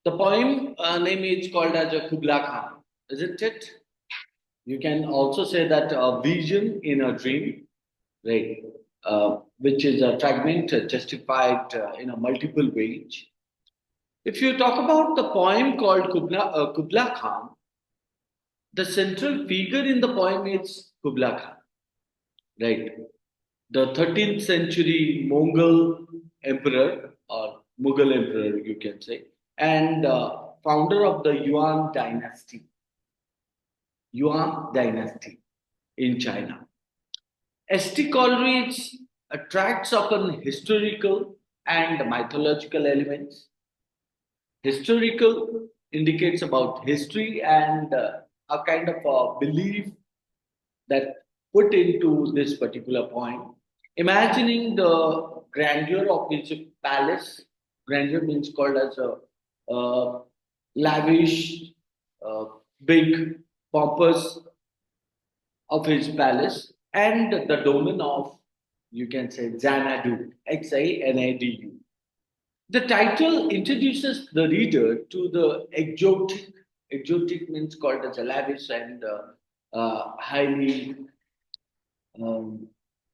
The poem name is called as a Kubla Khan, isn't it? You can also say that a vision in a dream, right? Which is a fragment justified in a multiple ways. If you talk about the poem called Kubla Khan, the central figure in the poem is Kubla Khan, right? The 13th century Mongol emperor or Mughal emperor, you can say, and founder of the Yuan dynasty in China. St. Coleridge attracts upon historical and mythological elements. Historical indicates about history and a kind of a belief that put into this particular point. Imagining the grandeur of his palace, grandeur means called as a lavish, uh, big, pompous of his palace, and the domain of, you can say, Xanadu, Xanadu. The title introduces the reader to the exotic. Exotic means called as a lavish and highly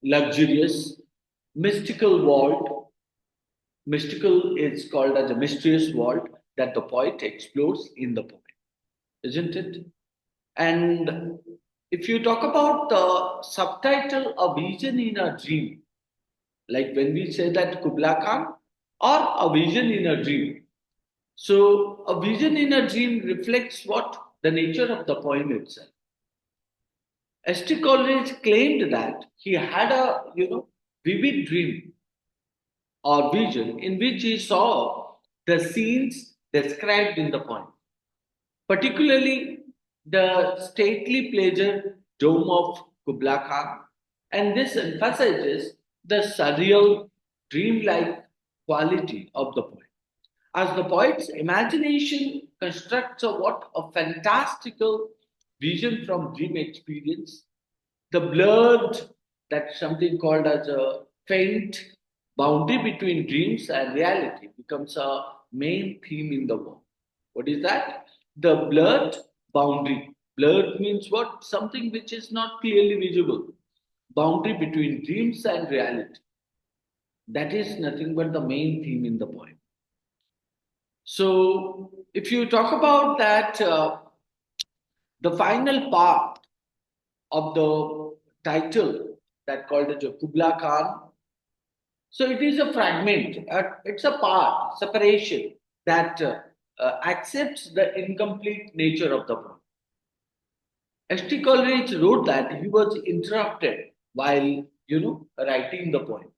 luxurious, mystical world. Mystical is called as a mysterious world that the poet explores in the poem, isn't it? And if you talk about the subtitle, A Vision in a Dream, like when we say that Kubla Khan or A Vision in a Dream. So, a vision in a dream reflects what? The nature of the poem itself. St. Coleridge claimed that he had a vivid dream or vision in which he saw the scenes described in the poem, particularly the stately pleasure dome of Kubla Khan, and this emphasizes the surreal, dreamlike quality of the poem. As the poet's imagination constructs a fantastical vision from dream experience, the blurred, that's something called as a faint boundary between dreams and reality becomes a main theme in the work. What is that? The blurred boundary. Blurred means what? Something which is not clearly visible. Boundary between dreams and reality. That is nothing but the main theme in the poem. So, if you talk about that, the final part of the title that called as a Kubla Khan, so it is a fragment, it's a part, separation that accepts the incomplete nature of the poem. St. Coleridge wrote that he was interrupted while, writing the poem.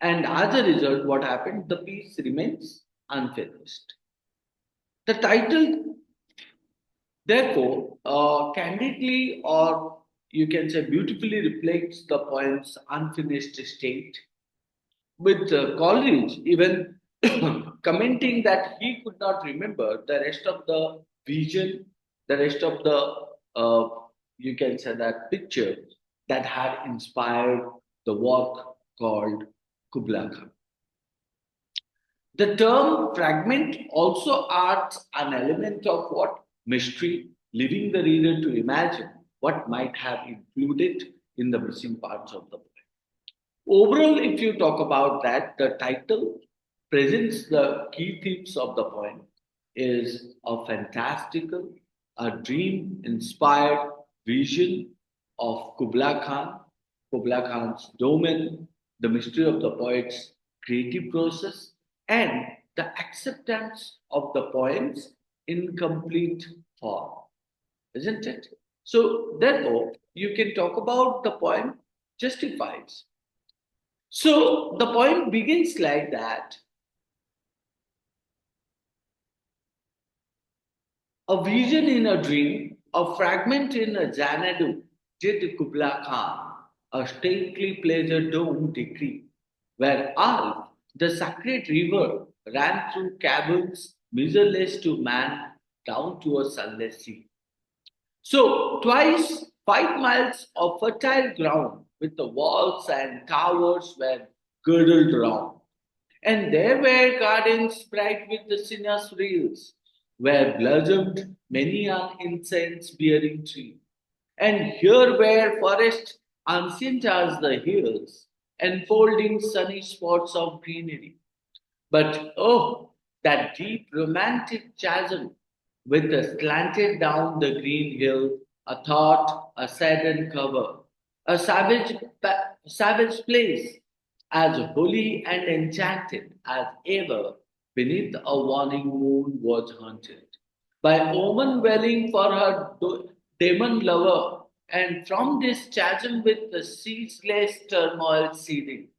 And as a result, what happened? The piece remains unfinished. The title therefore, candidly or you can say beautifully reflects the poem's unfinished state, with Coleridge even commenting that he could not remember the rest of the vision, the rest of the, you can say that picture that had inspired the work called Kubla Khan. The term fragment also adds an element of what? Mystery, leaving the reader to imagine what might have included in the missing parts of the poem. Overall, if you talk about that, the title presents the key themes of the poem is a fantastical, a dream inspired vision of Kubla Khan's domain, the mystery of the poet's creative process, and the acceptance of the poem's incomplete form, isn't it? So, therefore, you can talk about the poem justifies. So, the poem begins like that. A vision in a dream, a fragment in a Xanadu, did Kubla Khan, a stately pleasure dome decree, where Alf, the sacred river, ran through caverns measureless to man down to a sunless sea. So, twice 5 miles of fertile ground with the walls and towers were girdled round. And there were gardens bright with the cinnamon reels, where blossomed many an incense-bearing tree. And here were forests ancient as the hills, enfolding sunny spots of greenery. But oh, that deep romantic chasm with a slanted down the green hill, a thought, a sudden cover, a savage place, as holy and enchanted as ever, beneath a waning moon was haunted by woman welling for her demon lover, and from this chasm with the ceaseless turmoil seething,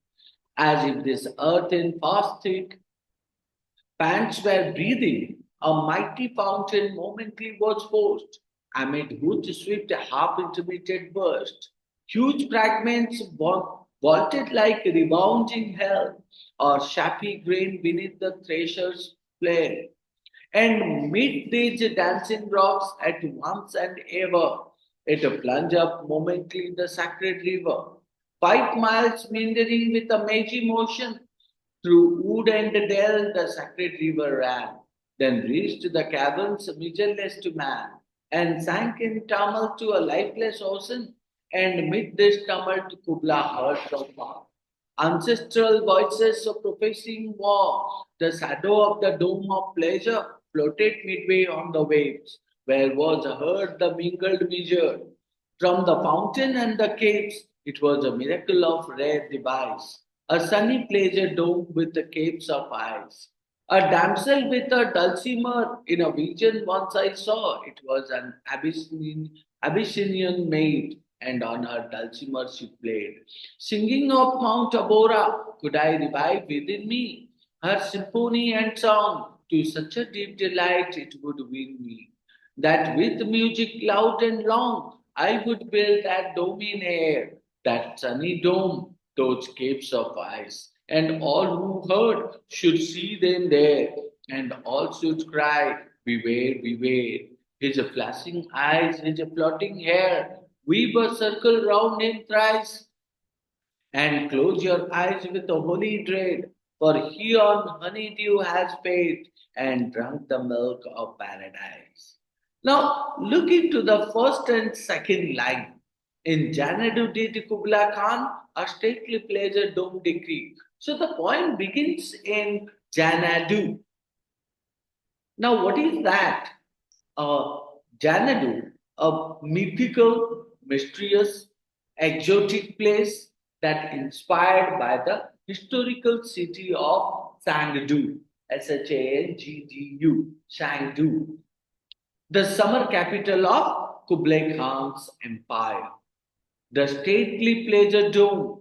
as if this earth in fast thick pants were breathing, a mighty fountain momently was forced, amid which swept a half-intermittent burst. Huge fragments vaulted like rebounding hell, or shappy grain beneath the thresher's flare. And mid these dancing rocks at once and ever, it plunged up momently the sacred river. 5 miles meandering with a mazy motion, through wood and dell the sacred river ran, then reached the caverns measureless to man, and sank in tumult to a lifeless ocean, and mid this tumult Kubla heard from far. Ancestral voices of professing war, the shadow of the dome of pleasure floated midway on the waves, where was heard the mingled measure. From the fountain and the caves, it was a miracle of rare device. A sunny pleasure dome with the capes of eyes. A damsel with a dulcimer in a vision once I saw. It was an Abyssinian maid, and on her dulcimer she played. Singing of Mount Abora, could I revive within me her symphony and song? To such a deep delight it would win me, that with music loud and long I would build that dome in air, that sunny dome, those capes of ice, and all who heard should see them there, and all should cry, beware, beware. His flashing eyes, his floating hair, weave a circle round him thrice, and close your eyes with a holy dread, for he on honeydew has fed and drunk the milk of paradise. Now, look into the first and second line. In Janadu did Kubla Khan a stately pleasure dome decree. So the poem begins in Janadu. Now, what is that? uh, Xanadu, a mythical, mysterious, exotic place that inspired by the historical city of Sangdu, Shangdu, Shangdu, the summer capital of Kublai Khan's empire. The stately pleasure dome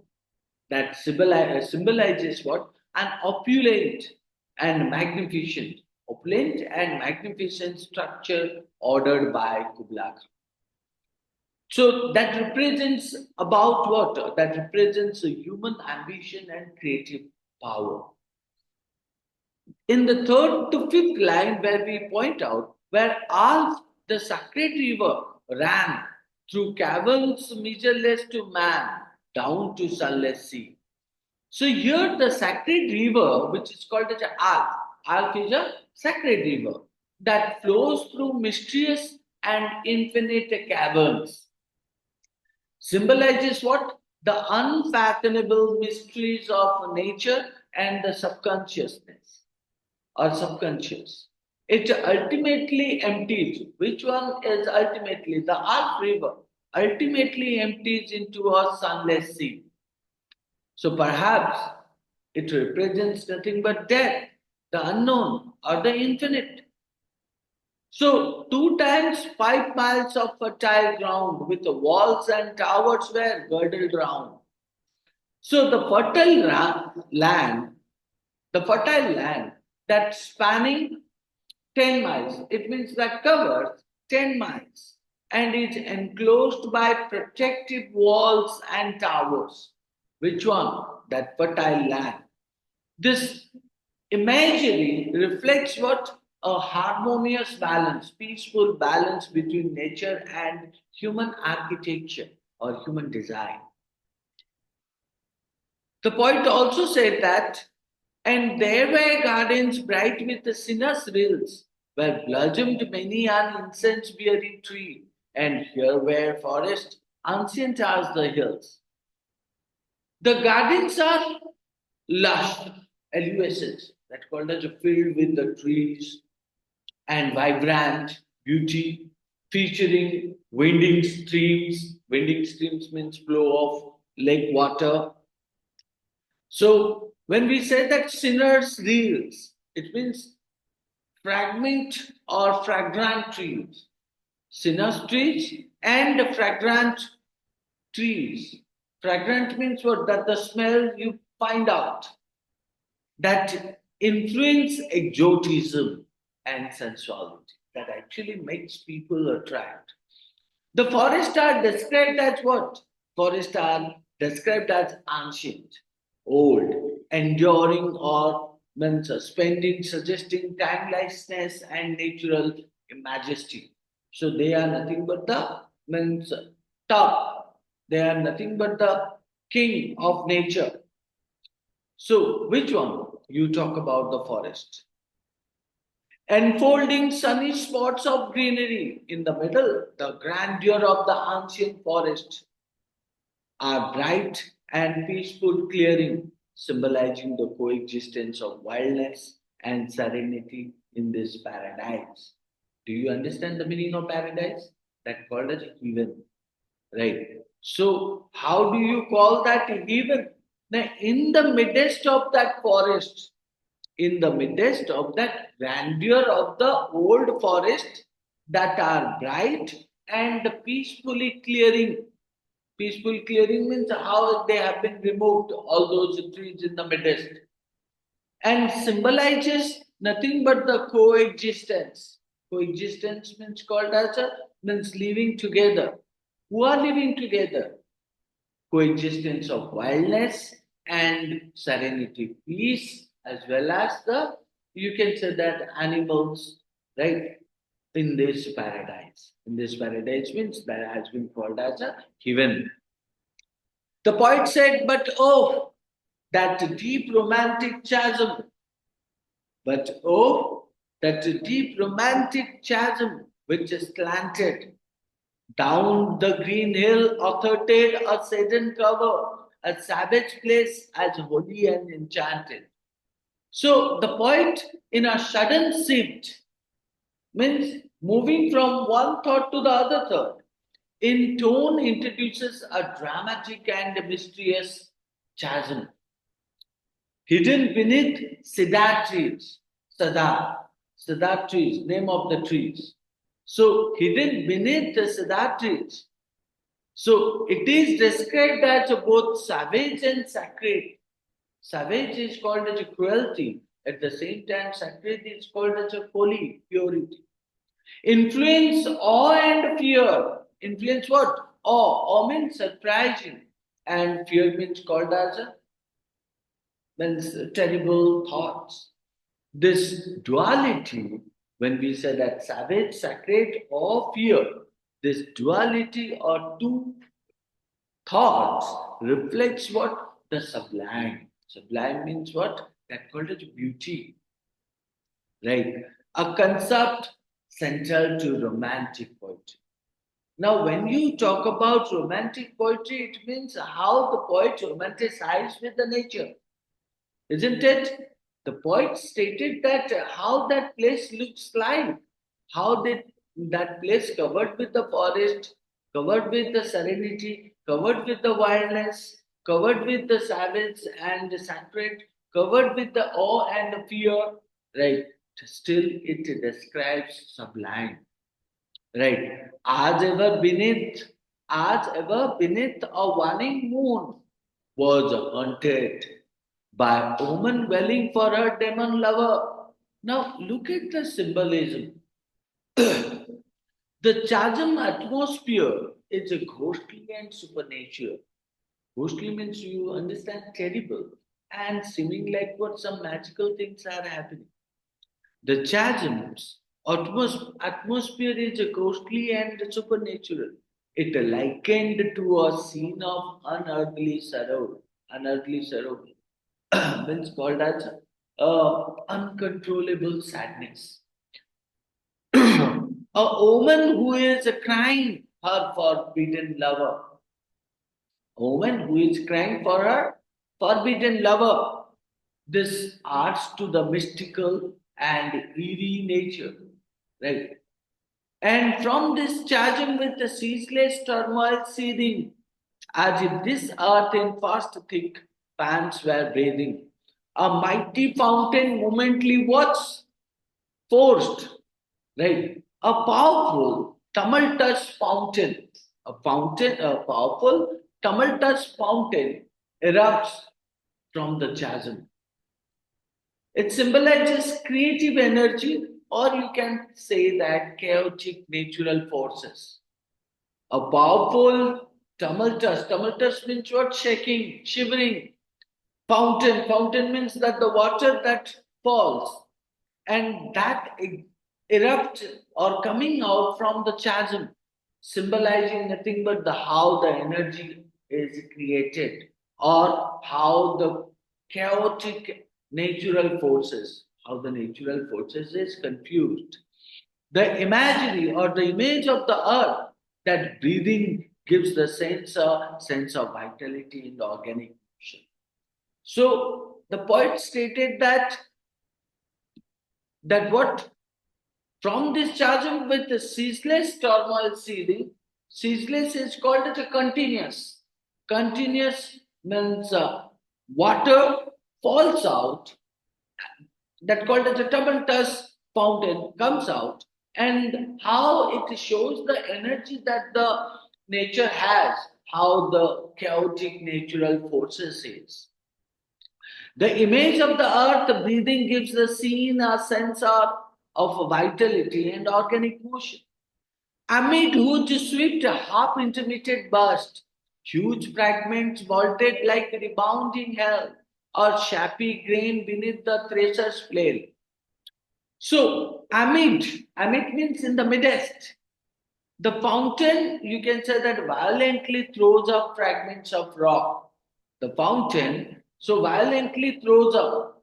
that symbolizes what? An opulent and magnificent structure ordered by Kubla Khan. So that represents about what? That represents a human ambition and creative power. In the third to fifth line, where we point out where all the sacred river ran through caverns measureless to man down to sunless sea. So here the sacred river, which is called as Alp is a sacred river that flows through mysterious and infinite caverns. Symbolizes what? The unfathomable mysteries of nature and the subconsciousness or subconscious. It ultimately empties. Which one is ultimately? The Alp River ultimately empties into a sunless sea. So perhaps it represents nothing but death, the unknown, or the infinite. So, 2 times 5 miles of fertile ground with the walls and towers were girdled round. So, the fertile land that spanning 10 miles, it means that covers 10 miles and is enclosed by protective walls and towers. Which one? That fertile land. This imagery reflects what? A harmonious balance, peaceful balance between nature and human architecture or human design. The poet also said that And there were gardens bright with the sinners' rills, where blossomed many an incense-bearing tree, and here were forests ancient as the hills. The gardens are lush, LUSs, that called as a field with the trees and vibrant beauty, featuring winding streams. Winding streams means flow of lake water. So when we say that sinners' reels, it means fragment or fragrant trees. Sinners' trees and fragrant trees. Fragrant means what? That the smell you find out that influence exotism and sensuality that actually makes people attract. The forests are described as what? Forests are described as ancient, old, enduring, or means suspending, suggesting timelessness and natural majesty. So they are nothing but the means top. They are nothing but the king of nature. So which one? You talk about the forest. Enfolding sunny spots of greenery in the middle, the grandeur of the ancient forest are bright and peaceful clearing, symbolizing the coexistence of wildness and serenity in this paradise. Do you understand the meaning of paradise? That called as heaven, right? So, how do you call that heaven? Now, in the midst of that forest, in the midst of that grandeur of the old forest that are bright and peacefully clearing. Peaceful clearing means how they have been removed, all those trees in the midst, and symbolizes nothing but the coexistence. Coexistence means called as a means living together. Who are living together? Coexistence of wildness and serenity, peace, as well as the you can say that animals, right? In this paradise. In this paradise means that has been called as a heaven. The poet said, but oh, that deep romantic chasm, but oh, that deep romantic chasm which is slanted down the green hill, authorted a sudden cover, a savage place as holy and enchanted. So the poet, in a sudden shift, means moving from one thought to the other thought, in tone introduces a dramatic and mysterious chasm hidden beneath cedar trees. Cedar, cedar trees, name of the trees. So hidden beneath the cedar trees. So it is described as both savage and sacred. Savage is called as a cruelty. At the same time, sacred is called as a holy purity. Influence awe and fear. Influence what? Awe. Awe means surprising. And fear means called as a means terrible thoughts. This duality, when we say that savage, sacred, or fear, this duality or two thoughts reflects what? The sublime. Sublime means what? That called as beauty, right? A concept central to romantic poetry. Now, when you talk about romantic poetry, it means how the poet romanticized with the nature, isn't it? The poet stated that how that place looks like, how that place covered with the forest, covered with the serenity, covered with the wildness, covered with the savage and the sacred, covered with the awe and the fear, right? Still, it describes sublime. Right. As ever beneath a waning moon was haunted by woman welling for her demon lover. Now look at the symbolism. The chasm atmosphere is a ghostly and supernatural. Ghostly means you understand terrible and seeming like what some magical things are happening. The chasm's atmosphere is ghostly and supernatural. It likened to a scene of unearthly sorrow. Unearthly sorrow means called as uncontrollable sadness. A woman who is crying her forbidden lover. A woman who is crying for her forbidden lover. This adds to the mystical and eerie nature, right? And from this chasm with the ceaseless turmoil seething, as if this earth in fast thick pans were bathing, a mighty fountain momently was forced, right? A powerful, tumultuous fountain, a powerful, tumultuous fountain erupts from the chasm. It symbolizes creative energy, or you can say that chaotic natural forces. A powerful, tumultuous means what? Shaking, shivering. Fountain means that the water that falls and that erupt or coming out from the chasm, symbolizing nothing but the how the energy is created or how the chaotic natural forces, how the natural forces is confused. The imagery or the image of the earth, that breathing gives the sense of vitality in the organic motion. So the poet stated that what from this chasm with the ceaseless turmoil seething, ceaseless is called as a continuous. Continuous means water falls out, that called as a tumultuous fountain comes out, and how it shows the energy that the nature has, how the chaotic natural forces is. The image of the earth breathing gives the scene a sense of vitality and organic motion. Amid whose swift, half intermittent burst, huge fragments vaulted like rebounding hell, or shappy grain beneath the thresher's flail. So, amid means in the midst. The fountain, you can say that violently throws up fragments of rock. The fountain so violently throws up.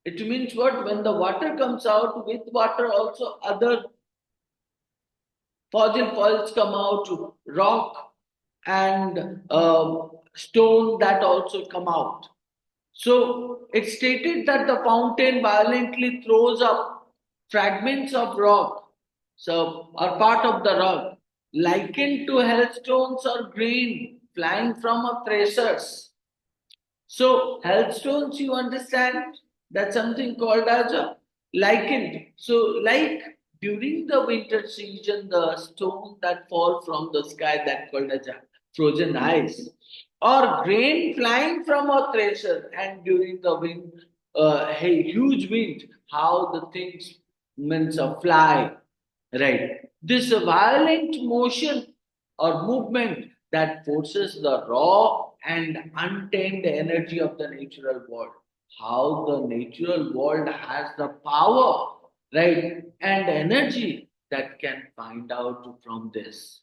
It means what? When the water comes out, with water also other fossil fuels come out, rock and stone that also come out. So it stated that the fountain violently throws up fragments of rock, so are part of the rock, likened to hailstones or grain flying from a thresher's. So hailstones, you understand, that's something called as a likened. So like during the winter season, the stone that fall from the sky that called as a frozen ice, or grain flying from a thresher, and during the wind, huge wind, how the things means fly, right? This violent motion or movement that forces the raw and untamed energy of the natural world. How the natural world has the power, right, and energy that can find out from this.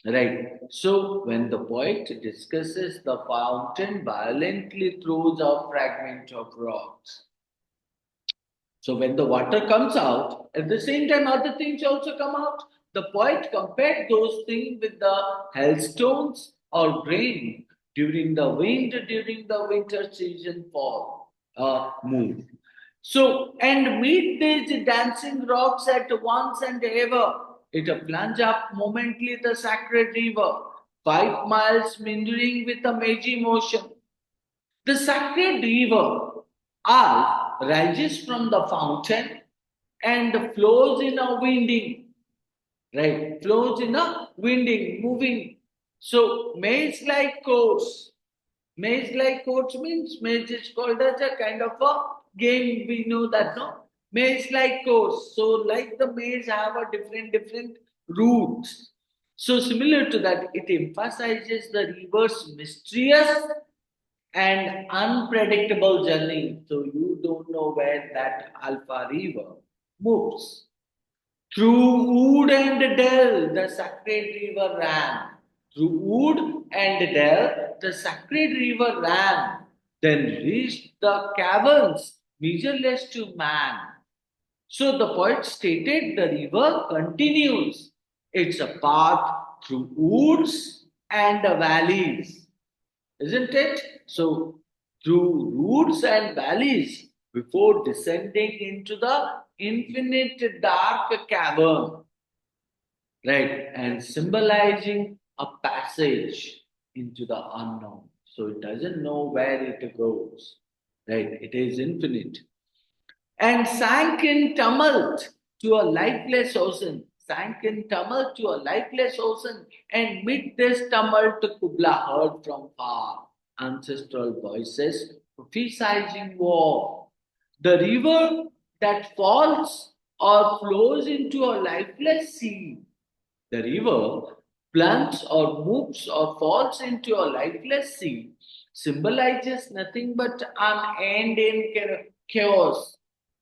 Right. So when the poet discusses the fountain violently throws a fragment of rocks. So when the water comes out, at the same time other things also come out. The poet compared those things with the hailstones or rain during the wind, during the winter season fall, move. So, and meet these dancing rocks at once and ever. It plunge up momently the sacred river, 5 miles meandering with a mazy motion. The sacred river Al rises from the fountain and flows in a winding, right? Flows in a winding, moving. So maze like course. Maze like course means maze is called as a kind of a game. We know that, no? Maze like course. So like the maze have a different routes. So similar to that, it emphasizes the river's mysterious and unpredictable journey. So you don't know where that Alpha River moves. Through wood and dell, the sacred river ran. Through wood and dell, the sacred river ran. Then reached the caverns measureless to man. So the poet stated the river continues. It's a path through woods and valleys, isn't it? So through woods and valleys before descending into the infinite dark cavern, right? And symbolizing a passage into the unknown. So it doesn't know where it goes, right? It is infinite and sank in tumult to a lifeless ocean. Sank in tumult to a lifeless ocean, and mid this tumult, Kubla heard from far ancestral voices prophesizing war. The river that falls or flows into a lifeless sea, the river plunges or moves or falls into a lifeless sea, symbolizes nothing but an end in chaos.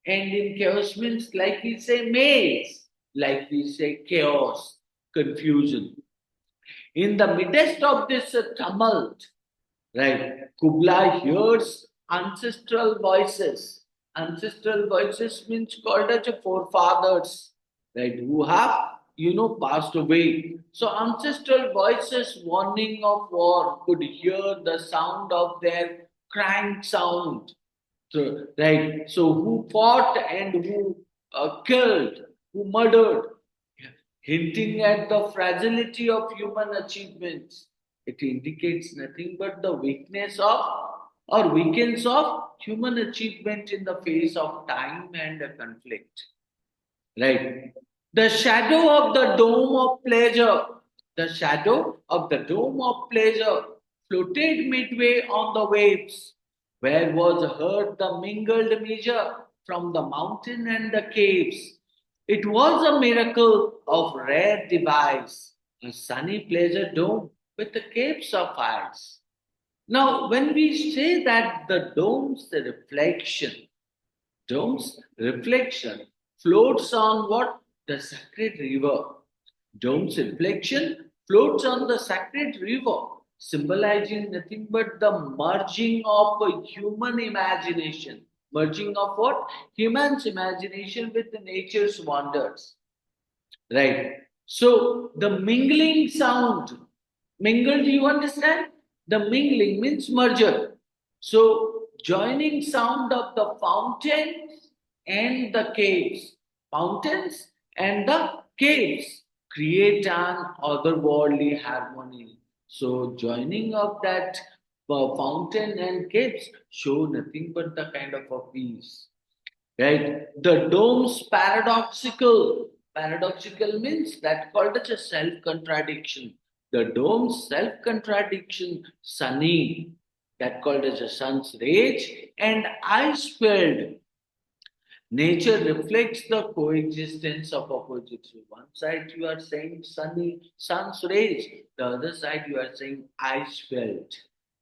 End in chaos means like we say maze, like we say chaos, confusion. In the midst of this tumult, right, Kubla hears ancestral voices. Ancestral voices means called as a forefathers, right, who have passed away. So ancestral voices warning of war could hear the sound of their crying sound. So, right. So who fought and who killed, who murdered, hinting at the fragility of human achievements. It indicates nothing but the weakness of or weakness of human achievement in the face of time and a conflict. Right. The shadow of the dome of pleasure, the shadow of the dome of pleasure floated midway on the waves, where was heard the mingled measure from the mountain and the caves. It was a miracle of rare device, a sunny pleasure dome with the caves of ice. Now, when we say that the dome's reflection floats on what? The sacred river. Dome's reflection floats on the sacred river, symbolizing nothing but the merging of a human imagination. Merging of what? Human's imagination with the nature's wonders. Right. So the mingling sound, mingle, do you understand? The mingling means merger. So joining sound of the fountains and the caves, fountains and the caves create an otherworldly harmony. So joining of that fountain and caves show nothing but the kind of a peace. Right? The dome's paradoxical. Paradoxical means that called as a self-contradiction. The dome's self-contradiction, sunny, that called as a sun's rays, and ice-filled. Nature reflects the coexistence of opposites. So one side you are saying sunny, sun's rays, the other side you are saying ice felt.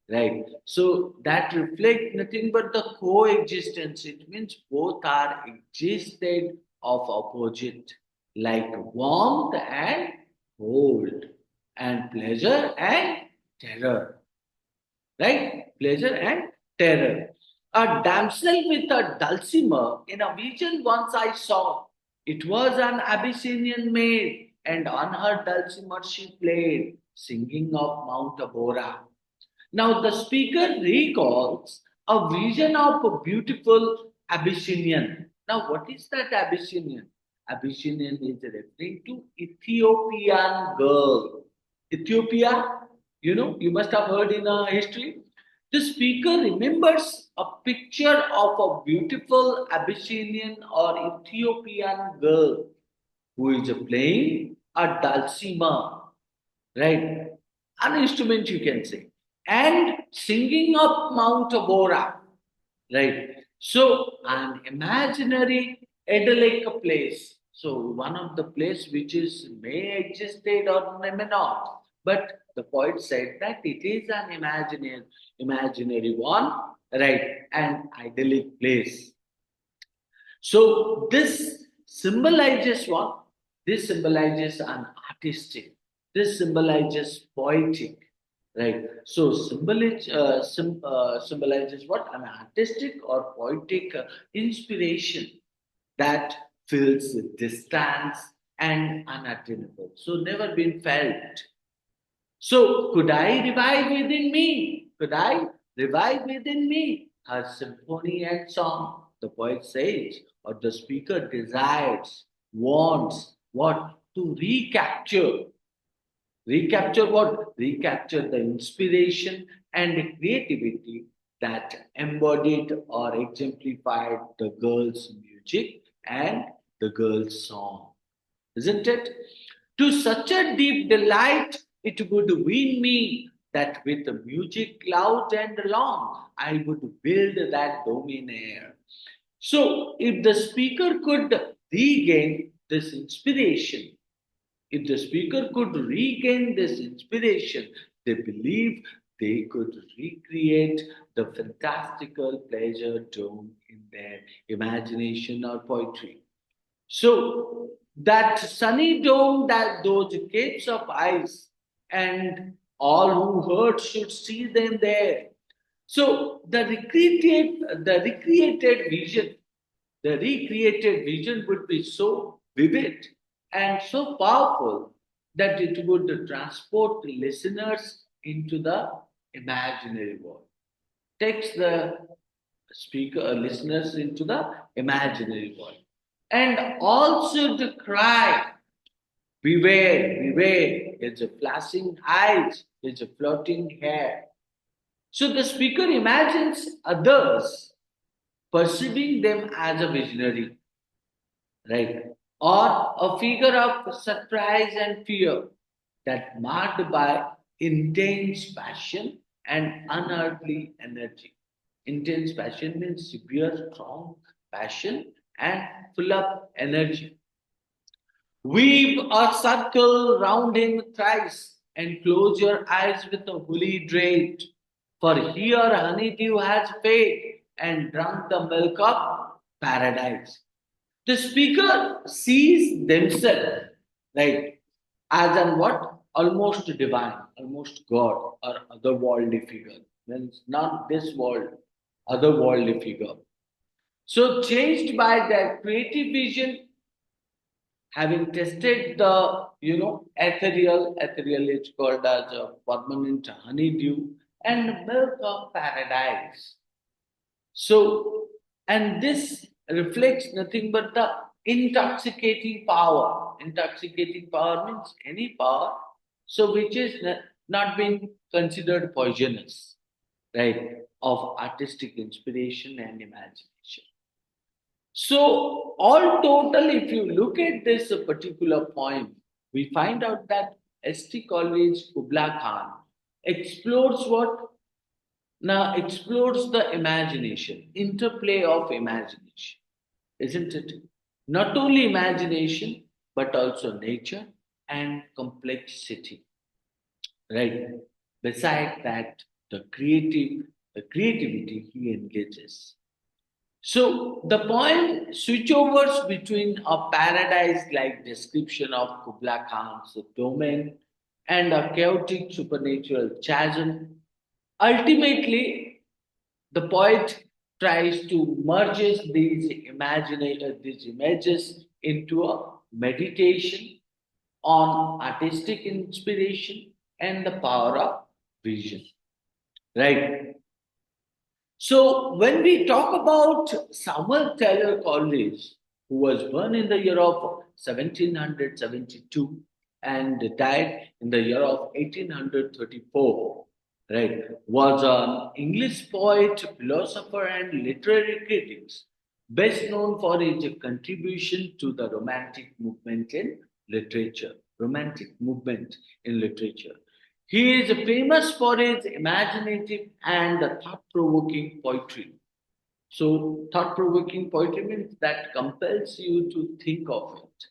Right. So that reflect nothing but the coexistence. It means both are existed of opposite, like warmth and cold, and pleasure and terror, right? Pleasure and terror. A damsel with a dulcimer in a vision once I saw. It was an Abyssinian maid, and on her dulcimer she played, singing of Mount Abora. Now the speaker recalls a vision of a beautiful Abyssinian. Now, what is that Abyssinian? Abyssinian is referring to Ethiopian girl. Ethiopia, you must have heard in history. The speaker remembers a picture of a beautiful Abyssinian or Ethiopian girl who is playing a dulcimer, right? An instrument, you can say, and singing of Mount Abora, right? So, an imaginary idyllic place. So, one of the place which is may existed or may not, but the poet said that it is an imaginary one, right? An idyllic place. So this symbolizes what? This symbolizes an artistic. This symbolizes poetic, right? So symbolizes what? An artistic or poetic inspiration that feels distant and unattainable. So never been felt. So could I revive within me? Could I revive within me her symphony and song? The poet says, or the speaker desires, wants what? To recapture. Recapture what? Recapture the inspiration and the creativity that embodied or exemplified the girl's music and the girl's song. Isn't it? To such a deep delight, it would win me that with the music loud and long, I would build that dominaire. So, if the speaker could regain this inspiration, if the speaker could regain this inspiration, they believe they could recreate the fantastical pleasure dome in their imagination or poetry. So that sunny dome, that those capes of ice, and all who heard should see them there. So the recreated vision would be so vivid and so powerful that it would transport listeners into the imaginary world. Takes the speaker listeners into the imaginary world. And also the cry, beware, beware, it's a flashing eyes, it's a floating hair. So the speaker imagines others perceiving them as a visionary, right? Or a figure of surprise and fear that marked by intense passion and unearthly energy. Intense passion means severe, strong passion and full of energy. Weave a circle round him thrice and close your eyes with a holy draught. For here honeydew has fed and drunk the milk of paradise. The speaker sees themselves, right, as an what? Almost divine, almost God or otherworldly figure. Means not this world, otherworldly figure. So changed by their creative vision, having tested the ethereal is called as a permanent honeydew and milk of paradise. So, and this reflects nothing but the intoxicating power. Intoxicating power means any power, so which is not being considered poisonous, right? Of artistic inspiration and imagination. So, all total, if you look at this particular point, we find out that S.T. Coleridge Kubla Khan explores what? Now explores the imagination, interplay of imagination, isn't it? Not only imagination, but also nature and complexity, right? Beside that, the creativity he engages. So the poem switchovers between a paradise-like description of Kubla Khan's domain and a chaotic supernatural chasm. Ultimately, the poet tries to merge these images into a meditation on artistic inspiration and the power of vision. Right. So when we talk about Samuel Taylor Coleridge, who was born in the year of 1772 and died in the year of 1834, right, was an English poet, philosopher, and literary critic, best known for his contribution to the romantic movement in literature. He is famous for his imaginative and thought provoking poetry. So, thought provoking poetry means that compels you to think of it,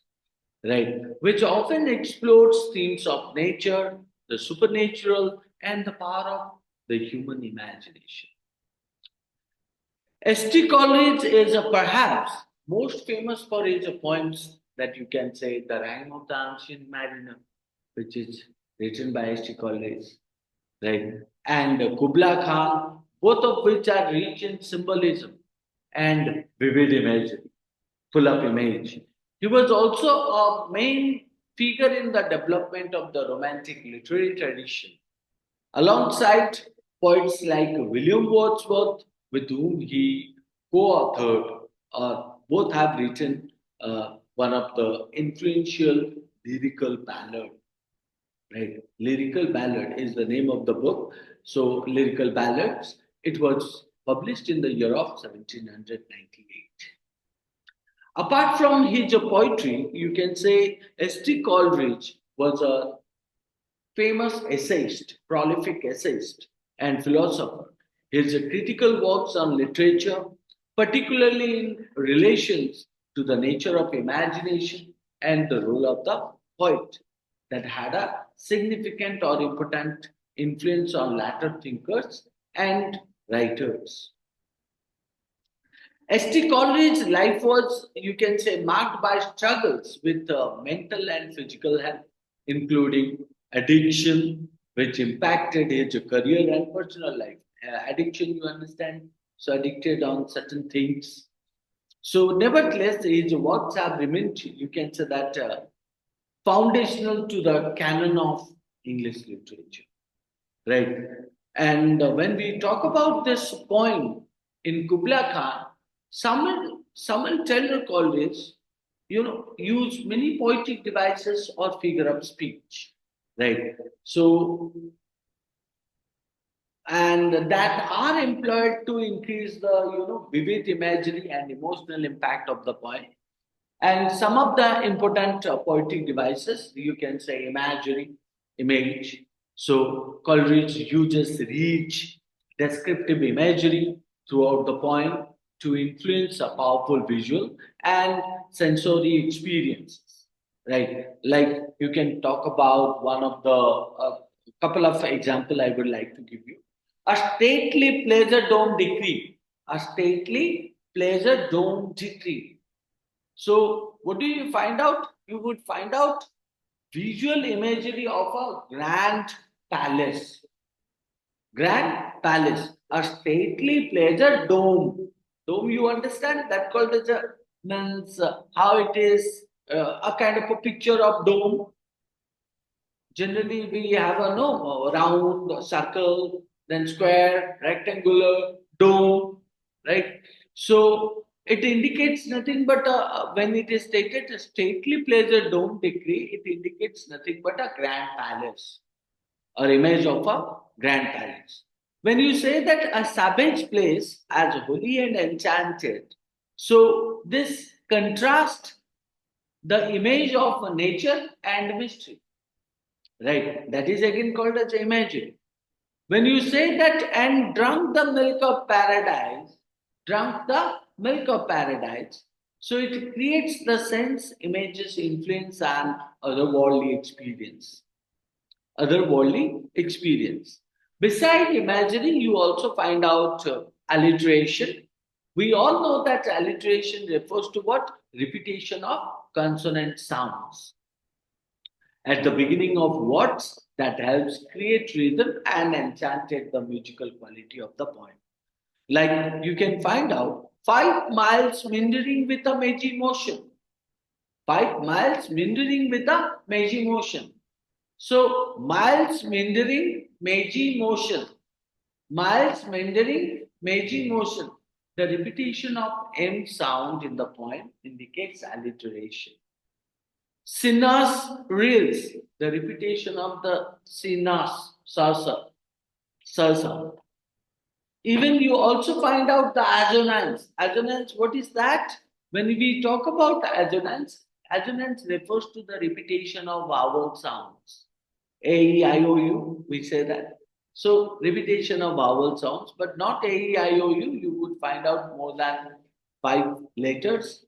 right? Which often explores themes of nature, the supernatural, and the power of the human imagination. S.T. Coleridge is perhaps most famous for his poems that you can say The Rhyme of the Ancient Mariner, which is written by S.T. Coleridge. right? And Kubla Khan, both of which are rich in symbolism and vivid imagery, full of image. He was also a main figure in the development of the Romantic literary tradition, alongside poets like William Wordsworth, with whom he co-authored. Both have written one of the influential lyrical ballad. Right, lyrical ballad is the name of the book. So, lyrical ballads. It was published in the year of 1798. Apart from his poetry, you can say S.T. Coleridge was a famous essayist, prolific essayist, and philosopher. His critical works on literature, particularly in relations to the nature of imagination and the role of the poet, that had a significant or important influence on later thinkers and writers. S.T. Coleridge's life was, you can say, marked by struggles with mental and physical health, including addiction, which impacted his career and personal life. Addiction, you understand, so addicted on certain things. So, nevertheless, his works have remained, you can say that, foundational to the canon of English literature, right? And when we talk about this poem in Kubla Khan, someone Taylor Coleridge, use many poetic devices or figure of speech, right? So, and that are employed to increase the vivid imagery and emotional impact of the poem. And some of the important poetic devices, you can say imagery, image. So Coleridge uses rich descriptive imagery throughout the poem to influence a powerful visual and sensory experiences. Right, like you can talk about one of the couple of example I would like to give you. A stately pleasure dome decree. A stately pleasure dome decree. So, what do you find out? You would find out visual imagery of a grand palace. Grand palace, a stately pleasure dome. Dome, you understand? That called as a means how it is a kind of a picture of dome. Generally, we have a no round, circle, then square, rectangular, dome, right? So it indicates nothing but when it is stated a stately pleasure dome decree, it indicates nothing but a grand palace or image of a grand palace. When you say that a savage place as holy and enchanted, so this contrast the image of nature and mystery. Right. That is again called as imagery. When you say that and drunk the milk of paradise, drunk the milk of paradise, so it creates the sense, images, influence, and otherworldly experience. Otherworldly experience. Beside imagery, you also find out alliteration. We all know that alliteration refers to what? Repetition of consonant sounds at the beginning of words that helps create rhythm and enchanted the musical quality of the poem. Like you can find out 5 miles meandering with a meiji motion. 5 miles meandering with a meiji motion. So miles meandering meiji motion. Miles meandering meiji motion. The repetition of M sound in the poem indicates alliteration. Sinas reels, the repetition of the sinas, sasa, sasa. Even you also find out the assonance. Assonance, what is that? When we talk about assonance, assonance refers to the repetition of vowel sounds. A, E, I, O, U, we say that. So, repetition of vowel sounds, but not A, E, I, O, U, you would find out more than 5 letters.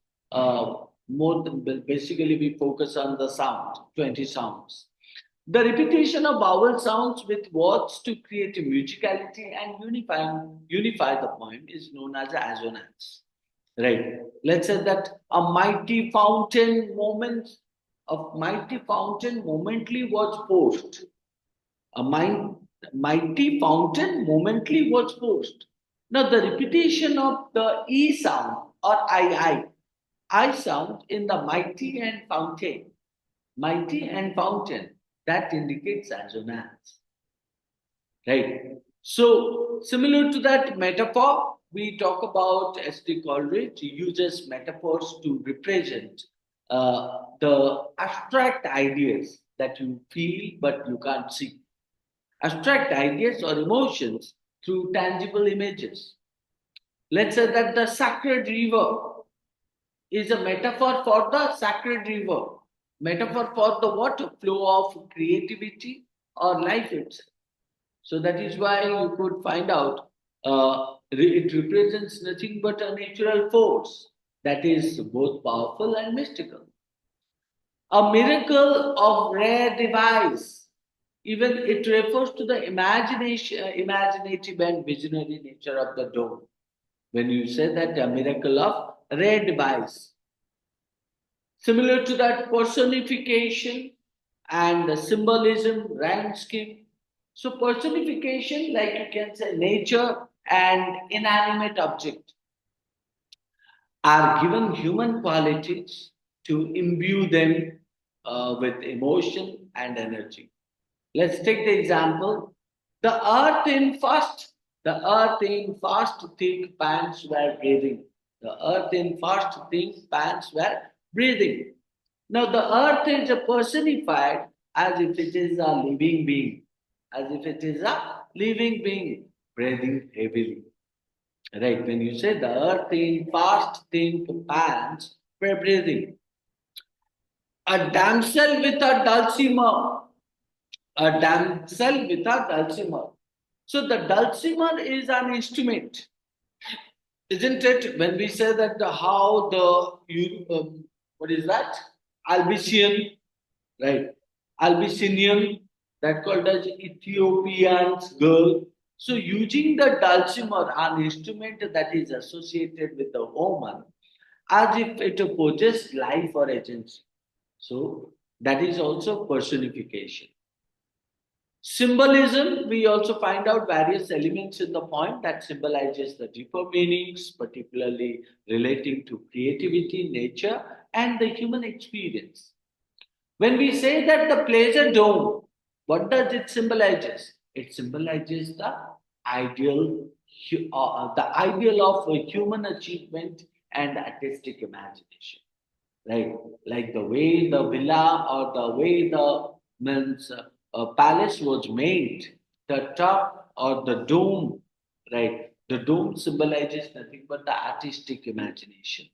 More than basically, we focus on the sound, 20 sounds. The repetition of vowel sounds with words to create a musicality and unify the poem is known as assonance. Right. Let's say that a mighty fountain momently was forced. A mighty fountain momently was forced. Now, the repetition of the E sound or I sound in the mighty and fountain, that indicates assonance, right? So, similar to that metaphor, we talk about S.T. Coleridge uses metaphors to represent the abstract ideas that you feel but you can't see, abstract ideas or emotions through tangible images. Let's say that the sacred river is a metaphor for the sacred river, metaphor for the water flow of creativity or life itself. So that is why you could find out it represents nothing but a natural force that is both powerful and mystical. A miracle of rare device. Even it refers to the imaginative and visionary nature of the dome. When you say that a miracle of rare device, similar to that personification and the symbolism, rhyme scheme. So personification, like you can say, nature and inanimate object are given human qualities to imbue them with emotion and energy. Let's take the example. The earth in fast thick pants were breathing. The earth in fast thick pants were breathing. Now the earth is personified as if it is a living being, as if it is a living being breathing heavily. Right? When you say the earth in fast thick pants were breathing, a damsel with a dulcimer, a damsel with a dulcimer. So the dulcimer is an instrument, isn't it? When we say that how the what is that? Albician, right? Albicinian, that called as Ethiopian's girl. So using the dulcimer, an instrument that is associated with the woman, as if it possesses life or agency. So that is also personification. Symbolism, we also find out various elements in the poem that symbolizes the deeper meanings, particularly relating to creativity, nature, and the human experience. When we say that the pleasure dome, what does it symbolizes? It symbolizes the ideal of a human achievement and artistic imagination, right? Like the way the villa or the way the means palace was made, the top or the dome, right? The dome symbolizes nothing but the artistic imagination,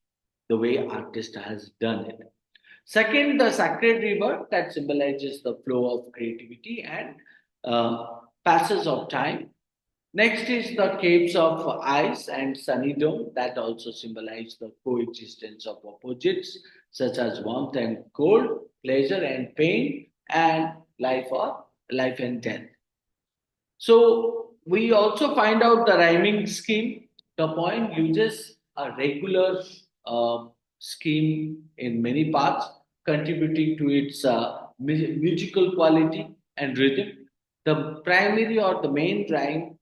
the way artist has done it. Second, the sacred river that symbolizes the flow of creativity and passes of time. Next is the caves of ice and sunny dome that also symbolize the coexistence of opposites such as warmth and cold, pleasure and pain, and life and death. So we also find out the rhyming scheme. The poem uses a regular scheme in many parts, contributing to its musical quality and rhythm. The primary or the main rhyme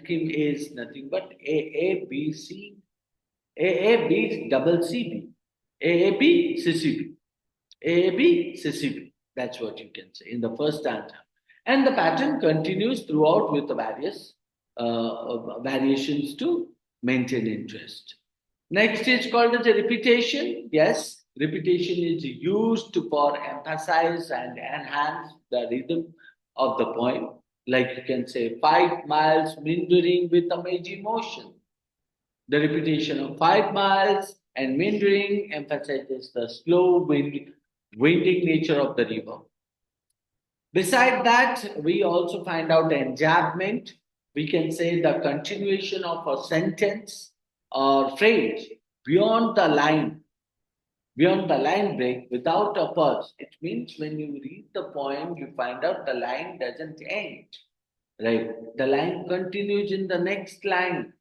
scheme is nothing but A B C A B double C B A B C C B A B C C B. That's what you can say in the first stanza. And the pattern continues throughout with the various variations to maintain interest. Next is called as a repetition. Yes, repetition is used to for emphasize and enhance the rhythm of the poem. Like you can say, 5 miles meandering with amazing motion. The repetition of 5 miles and meandering emphasizes the winding nature of the river. Beside that, we also find out enjambment. We can say the continuation of a sentence or phrase beyond the line, beyond the line break without a pause. It means when you read the poem, you find out the line doesn't end, right? The line continues in the next line,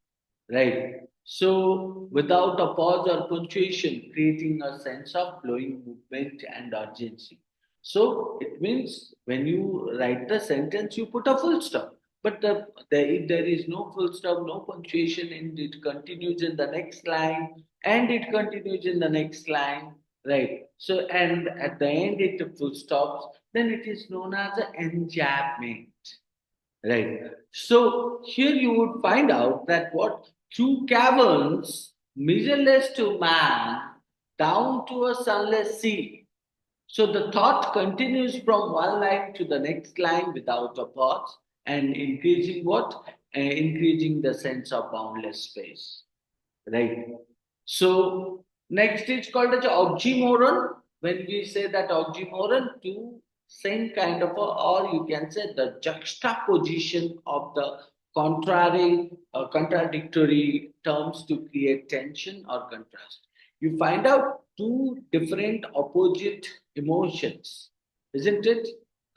right? So, without a pause or punctuation, creating a sense of flowing movement and urgency. So it means when you write the sentence, you put a full stop. But if there is no full stop, no punctuation, and it continues in the next line, and it continues in the next line, right? So, and at the end it full stops, then it is known as an enjambment, right? So here you would find out that what through caverns, measureless to man, down to a sunless sea, so the thought continues from one line to the next line without a pause and increasing what? Increasing the sense of boundless space. Right. So next is called as oxymoron. When we say that oxymoron, two same kind of, or you can say the juxtaposition of the contradictory terms to create tension or contrast. You find out two different opposite emotions, isn't it?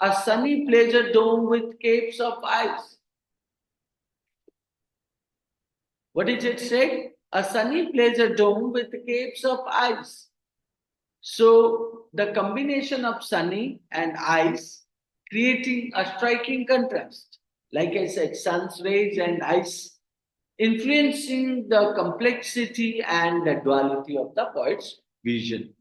A sunny pleasure dome with capes of ice. What did it say? A sunny pleasure dome with capes of ice. So the combination of sunny and ice creating a striking contrast. Like I said, sun's rays and ice influencing the complexity and the duality of the poet's vision.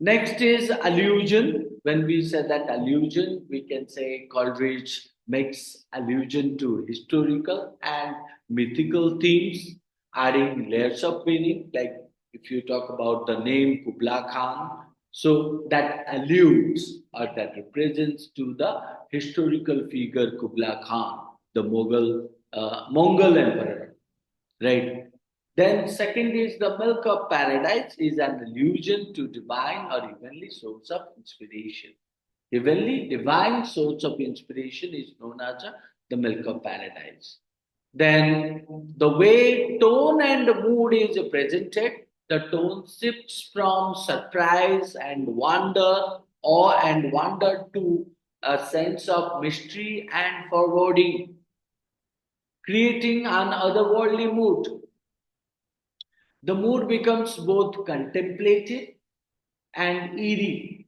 Next is allusion. When we say that allusion, we can say Coleridge makes allusion to historical and mythical themes, adding layers of meaning. Like if you talk about the name Kubla Khan, so that alludes or that represents to the historical figure Kubla Khan, the Mongol emperor, right? Then second is the milk of paradise is an allusion to divine or heavenly source of inspiration. Heavenly divine source of inspiration is known as the milk of paradise. Then the way tone and mood is presented, the tone shifts from surprise and wonder, awe and wonder to a sense of mystery and foreboding, creating an otherworldly mood. The mood becomes both contemplative and eerie.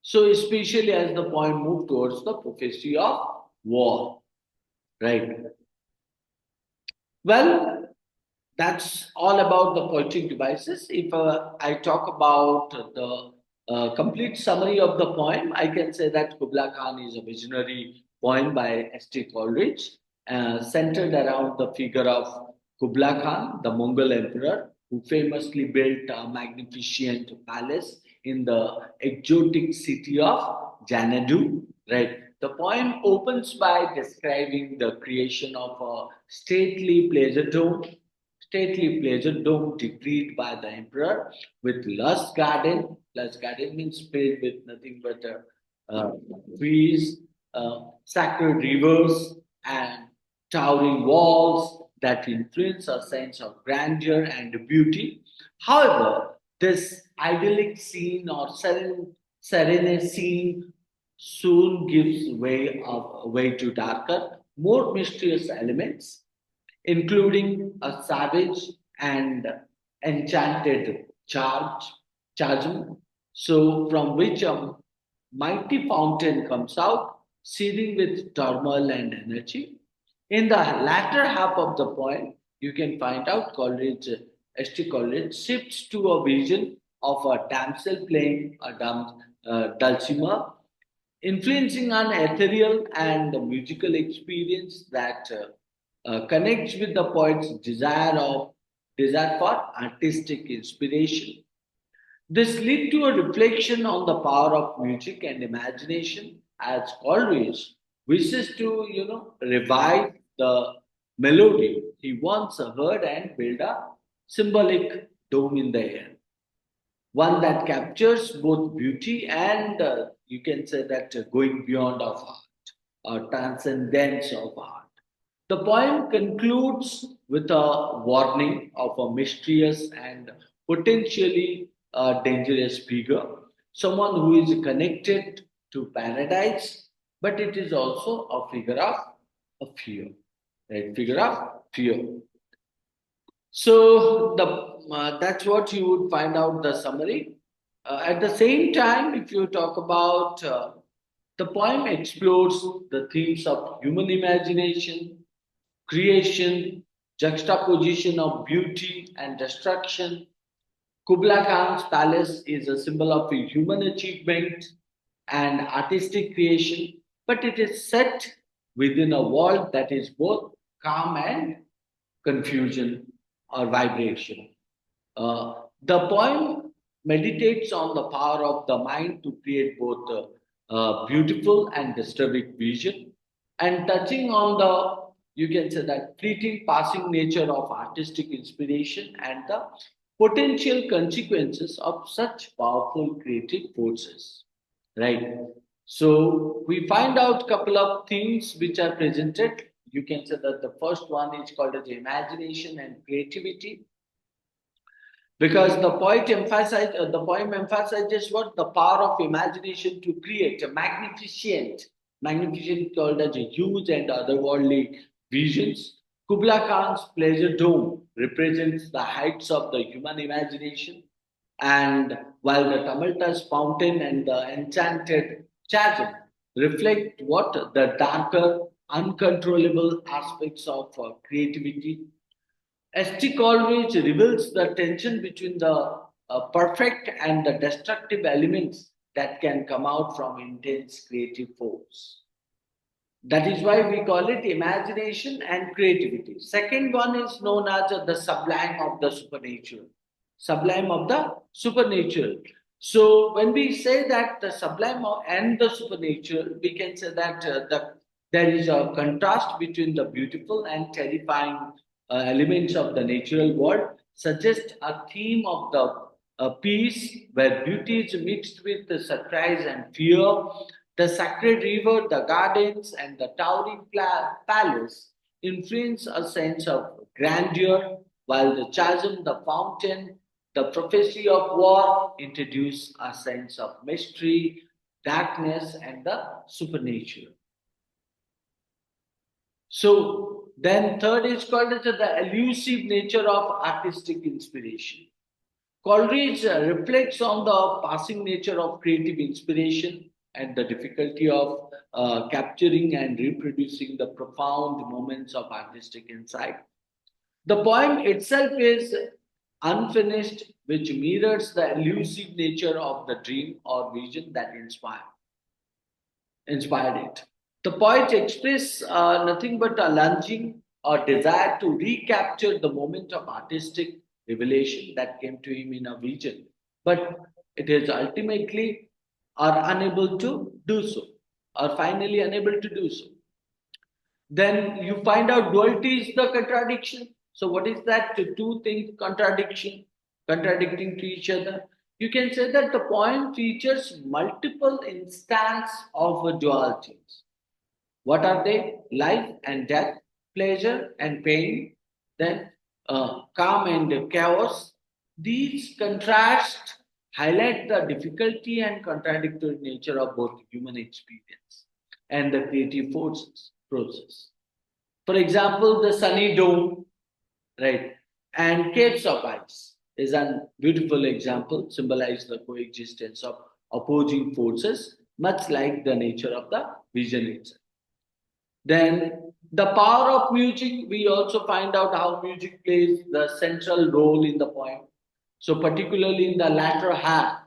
So, especially as the poem moves towards the prophecy of war, right? Well, that's all about the poetic devices. If I talk about the complete summary of the poem, I can say that Kubla Khan is a visionary poem by S.T. Coleridge, centered around the figure of Kubla Khan, the Mongol emperor, who famously built a magnificent palace in the exotic city of Xanadu. Right. The poem opens by describing the creation of a stately pleasure dome decreed by the emperor with lush garden. Lush garden means filled with nothing but uh, trees, sacred rivers, and towering walls that influence a sense of grandeur and beauty. However, this idyllic scene or serene scene soon gives way to darker, more mysterious elements, including a savage and enchanted chasm, so from which a mighty fountain comes out, seething with turmoil and energy. In the latter half of the poem, you can find out S.T. Coleridge shifts to a vision of a damsel playing a dulcimer, influencing an ethereal and musical experience that connects with the poet's desire for artistic inspiration. This led to a reflection on the power of music and imagination, as Coleridge wishes to, revive the melody he once heard and build a symbolic dome in the air, one that captures both beauty and you can say that going beyond of art or transcendence of art. The poem concludes with a warning of a mysterious and potentially dangerous figure, someone who is connected to paradise, but it is also a figure of fear, right? Figure of fear. So that's what you would find out the summary. At the same time, if you talk about the poem explores the themes of human imagination, creation, juxtaposition of beauty and destruction. Kubla Khan's palace is a symbol of a human achievement and artistic creation, but it is set within a world that is both calm and confusion or vibration. The poem meditates on the power of the mind to create both beautiful and disturbing vision, and touching on the, you can say that, fleeting passing nature of artistic inspiration and the potential consequences of such powerful creative forces. Right. So we find out couple of things which are presented. You can say that the first one is called as imagination and creativity, because the poem emphasizes what the power of imagination to create a magnificent called as a huge and otherworldly visions. Kubla Khan's pleasure dome represents the heights of the human imagination, and while the tumultuous fountain and the enchanted chasm reflect what the darker uncontrollable aspects of creativity. St. Coleridge reveals the tension between the perfect and the destructive elements that can come out from intense creative force. That is why we call it imagination and creativity. Second one is known as the sublime of the supernatural. Sublime of the supernatural. So when we say that the and the supernatural, we can say that there is a contrast between the beautiful and terrifying elements of the natural world, suggest a theme of the peace where beauty is mixed with the surprise and fear. The sacred river, the gardens, and the towering palace influence a sense of grandeur, while the chasm, the fountain, the prophecy of war introduce a sense of mystery, darkness, and the supernatural. So then third is called as the elusive nature of artistic inspiration. Coleridge reflects on the passing nature of creative inspiration and the difficulty of capturing and reproducing the profound moments of artistic insight. The poem itself is unfinished, which mirrors the elusive nature of the dream or vision that inspired it. The poet expresses nothing but a longing or desire to recapture the moment of artistic revelation that came to him in a vision, but it is ultimately are unable to do so, or finally unable to do so. Then you find out duality is the contradiction. So what is that? The two things contradicting to each other. You can say that the poem features multiple instances of dualities. What are they? Life and death, pleasure and pain, then calm and chaos. These contrasts highlight the difficulty and contradictory nature of both human experience and the creative forces process. For example, the sunny dome, right, and caves of ice is a beautiful example, symbolize the coexistence of opposing forces, much like the nature of the vision itself. Then the power of music, we also find out how music plays the central role in the poem. So particularly in the latter half,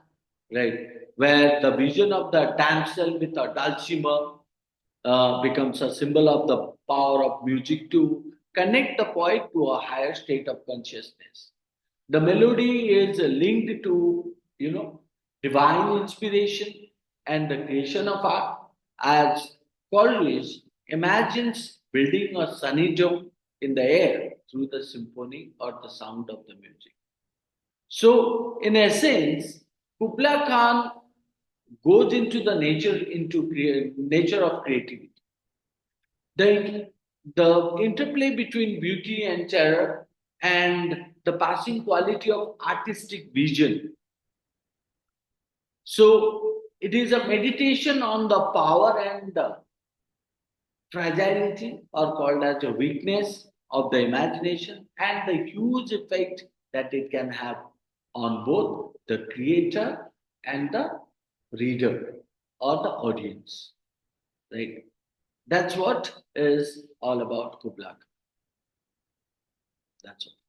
right, where the vision of the damsel with a dulcimer becomes a symbol of the power of music to connect the poet to a higher state of consciousness. The melody is linked to, divine inspiration and the creation of art, as Coleridge imagines building a sunny dome in the air through the symphony or the sound of the music. So, in essence, Kubla Khan goes into the nature of creativity. The, the interplay between beauty and terror and the passing quality of artistic vision. So it is a meditation on the power and the fragility, or called as a weakness of the imagination, and the huge effect that it can have on both the creator and the reader or the audience, right? That's what is all about Kubla Khan. That's all.